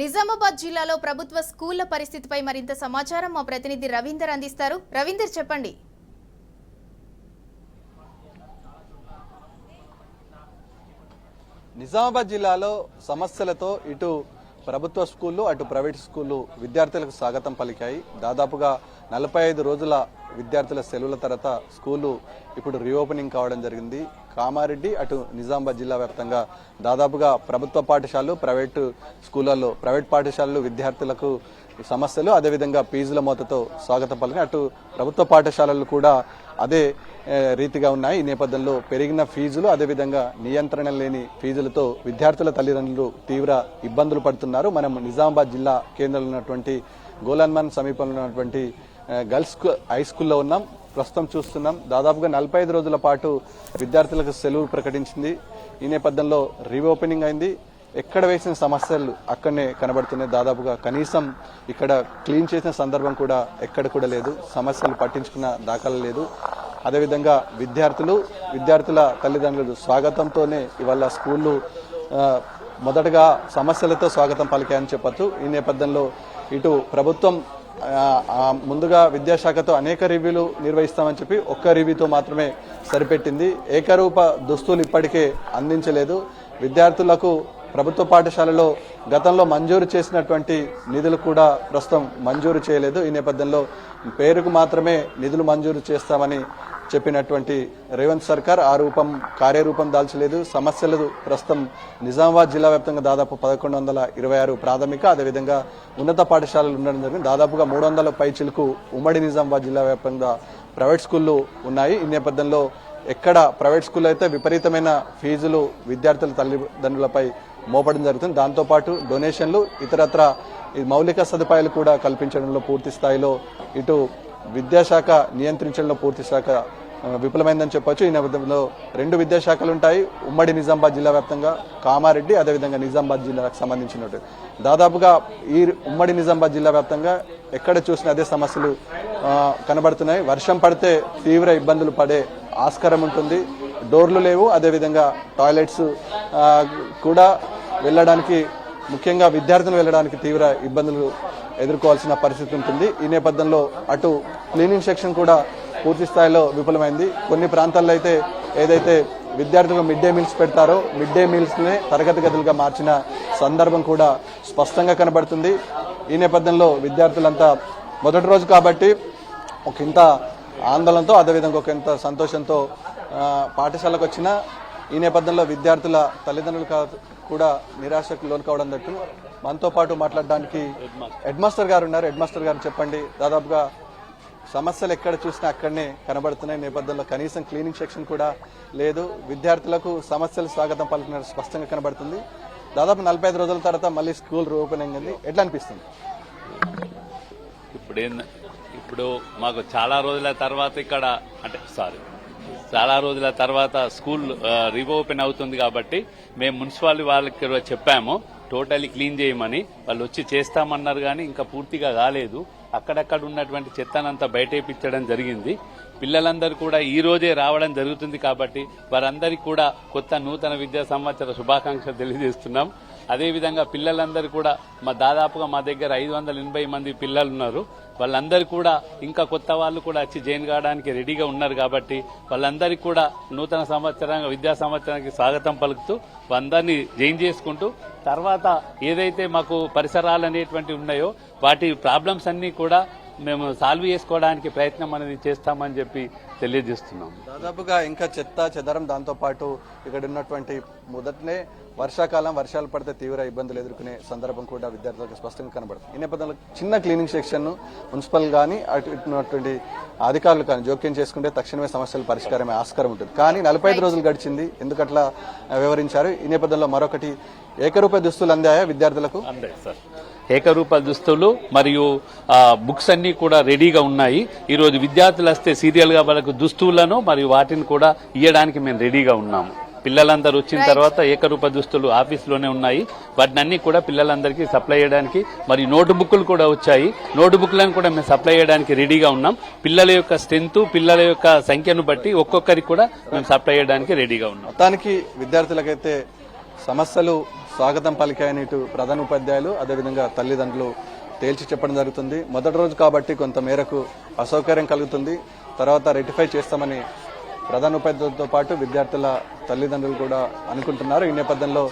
నిజామాబాద్ జిల్లాలో ప్రభుత్వ స్కూళ్ల పరిస్థితిపై మరింత సమాచారం మా ప్రతినిధి రవీందర్ అందిస్తారు. రవీందర్ చెప్పండి. నిజామాబాద్ జిల్లాలో సమస్యలతో ఇటు ప్రభుత్వ స్కూళ్లు అటు ప్రైవేట్ స్కూళ్లు విద్యార్థులకు స్వాగతం పలికాయి. దాదాపుగా 45 రోజుల విద్యార్థుల సెలవుల తర్వాత స్కూళ్లు ఇప్పుడు రీఓపెనింగ్ కావడం జరిగింది. కామారెడ్డి అటు నిజామాబాద్ జిల్లా వ్యాప్తంగా దాదాపుగా ప్రభుత్వ పాఠశాలలు ప్రైవేటు స్కూళ్లలో ప్రైవేట్ పాఠశాలలు విద్యార్థులకు సమస్యలు అదేవిధంగా ఫీజుల మోతతో స్వాగతం పలికి అటు ప్రభుత్వ పాఠశాలలు కూడా అదే రీతిగా ఉన్నాయి. ఈ నేపథ్యంలో పెరిగిన ఫీజులు అదేవిధంగా నియంత్రణ లేని ఫీజులతో విద్యార్థుల తల్లిదండ్రులు తీవ్ర ఇబ్బందులు పడుతున్నారు. మనం నిజామాబాద్ జిల్లా కేంద్రంలో ఉన్నటువంటి గోలన్మన్ సమీపంలో ఉన్నటువంటి గర్ల్స్ హై స్కూల్లో ఉన్నాం. ప్రస్తుతం చూస్తున్నాం దాదాపుగా 45 రోజుల పాటు విద్యార్థులకు సెలవు ప్రకటించింది. ఈ నేపథ్యంలో రీఓపెనింగ్ అయింది. ఎక్కడ వేసిన సమస్యలు అక్కడనే కనబడుతున్నాయి. దాదాపుగా కనీసం ఇక్కడ క్లీన్ చేసిన సందర్భం కూడా ఎక్కడ కూడా లేదు. సమస్యలు పట్టించుకున్న దాఖలు లేదు. అదేవిధంగా విద్యార్థుల తల్లిదండ్రులు స్వాగతంతోనే ఇవాళ స్కూళ్లు మొదటగా సమస్యలతో స్వాగతం పలికాయని చెప్పొచ్చు. ఈ నేపథ్యంలో ఇటు ప్రభుత్వం ముందుగా విద్యాశాఖతో అనేక రివ్యూలు నిర్వహిస్తామని చెప్పి ఒక్క రివ్యూతో మాత్రమే సరిపెట్టింది. ఏకరూప దుస్తులు ఇప్పటికే అందించలేదు. విద్యార్థులకు ప్రభుత్వ పాఠశాలలో గతంలో మంజూరు చేసినటువంటి నిధులు కూడా ప్రస్తుతం మంజూరు చేయలేదు. ఈ నేపథ్యంలో పేరుకు మాత్రమే నిధులు మంజూరు చేస్తామని చెప్పినటువంటి రేవంత్ సర్కార్ ఆ కార్యరూపం దాల్చలేదు. సమస్యలు ప్రస్తుతం నిజామాబాద్ జిల్లా వ్యాప్తంగా దాదాపు 1126 ప్రాథమిక అదేవిధంగా ఉన్నత పాఠశాలలు ఉండడం జరిగింది. దాదాపుగా 300 పైచిలకు ఉమ్మడి నిజామాబాద్ జిల్లా వ్యాప్తంగా ప్రైవేట్ స్కూళ్లు ఉన్నాయి. ఈ నేపథ్యంలో ఎక్కడ ప్రైవేట్ స్కూల్ అయితే విపరీతమైన ఫీజులు విద్యార్థుల తల్లిదండ్రులపై మోపడం జరుగుతుంది. దాంతోపాటు డొనేషన్లు ఇతరత్ర మౌలిక సదుపాయాలు కూడా కల్పించడంలో పూర్తి స్థాయిలో ఇటు విద్యాశాఖ నియంత్రించడంలో పూర్తి శాఖ విఫలమైందని చెప్పొచ్చు. ఈ నేపథ్యంలో 2 విద్యాశాఖలు ఉంటాయి. ఉమ్మడి నిజామాబాద్ జిల్లా వ్యాప్తంగా కామారెడ్డి అదేవిధంగా నిజామాబాద్ జిల్లాకు సంబంధించినట్టు దాదాపుగా ఈ ఉమ్మడి నిజామాబాద్ జిల్లా వ్యాప్తంగా ఎక్కడ చూసినా అదే సమస్యలు కనబడుతున్నాయి. వర్షం పడితే తీవ్ర ఇబ్బందులు పడే ఆస్కారం ఉంటుంది. డోర్లు లేవు. అదేవిధంగా టాయిలెట్స్ కూడా వెళ్ళడానికి ముఖ్యంగా విద్యార్థులు వెళ్ళడానికి తీవ్ర ఇబ్బందులు ఎదుర్కోవాల్సిన పరిస్థితి ఉంటుంది. ఈ నేపథ్యంలో అటు క్లీనింగ్ సెక్షన్ కూడా పూర్తి స్థాయిలో విఫలమైంది. కొన్ని ప్రాంతాల్లో అయితే ఏదైతే విద్యార్థులకు మిడ్ డే మీల్స్ పెడతారో మిడ్ డే మీల్స్నే తరగతి గదులుగా మార్చిన సందర్భం కూడా స్పష్టంగా కనబడుతుంది. ఈ నేపథ్యంలో విద్యార్థులంతా మొదటి రోజు కాబట్టి ఒక ఇంత ఆందోళనతో అదేవిధంగా ఒక ఇంత సంతోషంతో పాఠశాలకు వచ్చిన ఈ నేపథ్యంలో విద్యార్థుల తల్లిదండ్రులు కూడా నిరాశకు లోను కావడం తట్టు మనతో పాటు మాట్లాడడానికి హెడ్ మాస్టర్ గారు ఉన్నారు. హెడ్ మాస్టర్ గారు చెప్పండి, దాదాపుగా సమస్యలు ఎక్కడ చూసినా అక్కడనే కనబడుతున్నాయి. నేపథ్యంలో కనీసం క్లీనింగ్ సెక్షన్ కూడా లేదు. విద్యార్థులకు సమస్యలు స్వాగతం పలికినట్టు స్పష్టంగా కనబడుతుంది. దాదాపు 45 రోజుల తర్వాత మళ్ళీ స్కూల్ రీఓపెనింగ్ అయింది. ఎట్లా అనిపిస్తుంది? ఇప్పుడు మాకు చాలా రోజుల తర్వాత స్కూల్ రీఓపెన్ అవుతుంది కాబట్టి మేము మున్సిపాలిటీ వాళ్ళకి చెప్పాము టోటలీ క్లీన్ చేయమని. వాళ్ళు వచ్చి చేస్తామన్నారు కానీ ఇంకా పూర్తిగా కాలేదు. అక్కడక్కడ ఉన్నటువంటి చెత్తనంతా బయటేపించడం జరిగింది. పిల్లలందరూ కూడా ఈ రోజే రావడం జరుగుతుంది కాబట్టి వారందరికీ కూడా నూతన విద్యా సంవత్సర శుభాకాంక్షలు తెలియజేస్తున్నాం. అదేవిధంగా పిల్లలందరూ కూడా దాదాపుగా మా దగ్గర 580 మంది పిల్లలు ఉన్నారు. వాళ్ళందరూ కూడా ఇంకా కొత్త వాళ్ళు కూడా వచ్చి జాయిన్ కావడానికి రెడీగా ఉన్నారు కాబట్టి వాళ్ళందరికీ కూడా నూతన విద్యా సంవత్సరానికి స్వాగతం పలుకుతూ అందరినీ జాయిన్ చేసుకుంటూ తర్వాత ఏదైతే మాకు పరిసరాలు అనేటువంటివి ఉన్నాయో వాటి ప్రాబ్లమ్స్ అన్ని కూడా మేము సాల్వ్ చేసుకోవడానికి ప్రయత్నం అనేది చేస్తామని చెప్పి తెలియజేస్తున్నాం. దాదాపుగా ఇంకా చెత్త చెదరం దాంతోపాటు ఇక్కడ ఉన్నటువంటి మొదటనే వర్షాలు పడితే తీవ్ర ఇబ్బందులు ఎదుర్కొనే సందర్భం కూడా విద్యార్థులకు స్పష్టంగా కనబడుతుంది. ఈ నేపథ్యంలో చిన్న క్లీనింగ్ సెక్షన్ మున్సిపల్ కానీ అటున్నటువంటి అధికారులు కానీ జోక్యం చేసుకుంటే తక్షణమే సమస్యలు పరిష్కారమే ఆస్కారం ఉంటుంది. కానీ 45 రోజులు గడిచింది. ఎందుకట్లా వివరించారు? ఈ నేపథ్యంలో మరొకటి ఏకరూప దుస్తులు అందాయా విద్యార్థులకు? అందే సార్, ఏకరూప దుస్తులు మరియు బుక్స్ అన్ని కూడా రెడీగా ఉన్నాయి. ఈ రోజు విద్యార్థులు వస్తే సీరియల్ గా వాళ్ళకు దుస్తులను మరియు వాటిని కూడా ఇవ్వడానికి మేము రెడీగా ఉన్నాము. పిల్లలందరూ వచ్చిన తర్వాత ఏకరూప దుస్తులు ఆఫీసులోనే ఉన్నాయి. వాటిని అన్ని కూడా పిల్లలందరికీ సప్లై చేయడానికి మరియు నోటు బుక్లు కూడా వచ్చాయి. నోటు బుక్లను కూడా మేము సప్లై చేయడానికి రెడీగా ఉన్నాం. పిల్లల యొక్క స్ట్రెంత్ పిల్లల యొక్క సంఖ్యను బట్టి ఒక్కొక్కరికి కూడా మేము సప్లై చేయడానికి రెడీగా ఉన్నాం. మొత్తానికి విద్యార్థులకైతే సమస్యలు స్వాగతం పలికాయని ఇటు ప్రధాన ఉపాధ్యాయులు అదేవిధంగా తల్లిదండ్రులు తేల్చి చెప్పడం జరుగుతుంది. మొదటి రోజు కాబట్టి కొంత మేరకు అసౌకర్యం కలుగుతుంది, తర్వాత రెక్టిఫై చేస్తామని ప్రధాన ఉపాధ్యాయులతో పాటు విద్యార్థుల తల్లిదండ్రులు కూడా అనుకుంటున్నారు. ఈ నేపథ్యంలో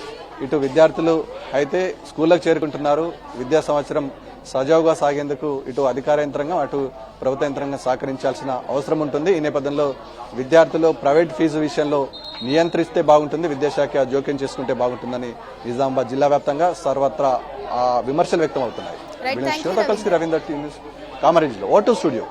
ఇటు విద్యార్థులు అయితే స్కూళ్ళకు చేరుకుంటున్నారు. విద్యా సంవత్సరం సజావుగా సాగేందుకు ఇటు అధికార యంత్రాంగం అటు ప్రభుత్వ యంత్రాంగం సహకరించాల్సిన అవసరం ఉంటుంది. ఈ నేపథ్యంలో విద్యార్థులు ప్రైవేట్ ఫీజు విషయంలో నియంత్రిస్తే బాగుంటుంది, విద్యాశాఖ జోక్యం చేసుకుంటే బాగుంటుందని నిజామాబాద్ జిల్లా వ్యాప్తంగా సర్వత్రా విమర్శలు వ్యక్తం అవుతున్నాయి. Right, thank you, కలిసి రవీందర్ టీవీ న్యూస్ కామారెడ్డిలో ఓటు స్టూడియో.